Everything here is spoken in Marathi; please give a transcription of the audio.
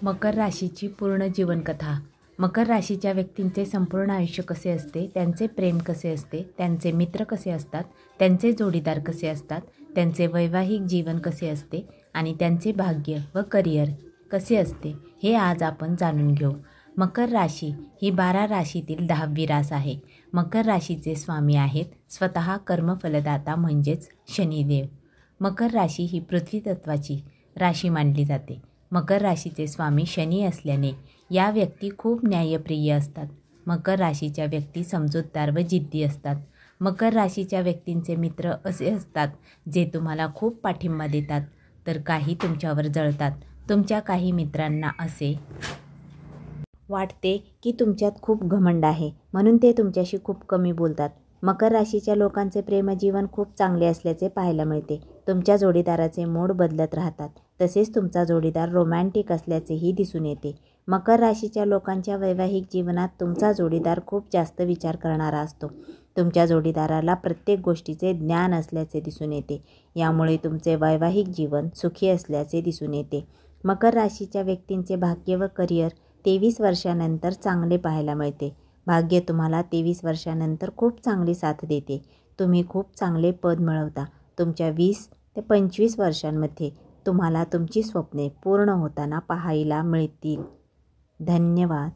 मकर राशीची पूर्ण जीवनकथा. मकर राशीच्या व्यक्तींचे संपूर्ण आयुष्य कसे असते, त्यांचे प्रेम कसे असते, त्यांचे मित्र कसे असतात, त्यांचे जोडीदार कसे असतात, त्यांचे वैवाहिक जीवन कसे असते आणि त्यांचे भाग्य व करिअर कसे असते, हे आज आपण जाणून घेऊ. मकर राशी ही 12 राशीतील 10वी रास आहे. मकर राशीचे स्वामी आहेत स्वतः कर्मफलदाता म्हणजेच शनिदेव. मकर राशी ही पृथ्वी तत्वाची राशी मानली जाते. मकर राशीचे स्वामी शनी असल्याने या व्यक्ती खूप न्यायप्रिय असतात. मकर राशीच्या व्यक्ती समजूतदार व जिद्दी असतात. मकर राशीच्या व्यक्तींचे मित्र असे असतात जे तुम्हाला खूप पाठिंबा देतात, तर काही तुमच्यावर जळतात. तुमच्या काही मित्रांना असे वाटते की तुमच्यात खूप घमंड आहे, म्हणून ते तुमच्याशी खूप कमी बोलतात. मकर राशीच्या लोकांचे प्रेमजीवन खूप चांगले असल्याचे पाहायला मिळते. तुमच्या जोडीदाराचे मूड बदलत राहतात. तसेच तुमचा जोडीदार रोमॅन्टिक असल्याचेही दिसून येते. मकर राशीच्या लोकांच्या वैवाहिक जीवनात तुमचा जोडीदार खूप जास्त विचार करणारा असतो. तुमच्या जोडीदाराला प्रत्येक गोष्टीचे ज्ञान असल्याचे दिसून येते. यामुळे तुमचे वैवाहिक जीवन सुखी असल्याचे दिसून येते. मकर राशीच्या व्यक्तींचे भाग्य व करिअर 23 वर्षानंतर चांगले पाहायला मिळते. भाग्य तुम्हाला 23 वर्षानंतर खूप चांगली साथ देते. तुम्ही खूप चांगले पद मिळवता. तुमच्या 20 ते 25 वर्षांमध्ये तुम्हाला तुमची स्वप्ने पूर्ण होताना पाहायला मिळतील. धन्यवाद.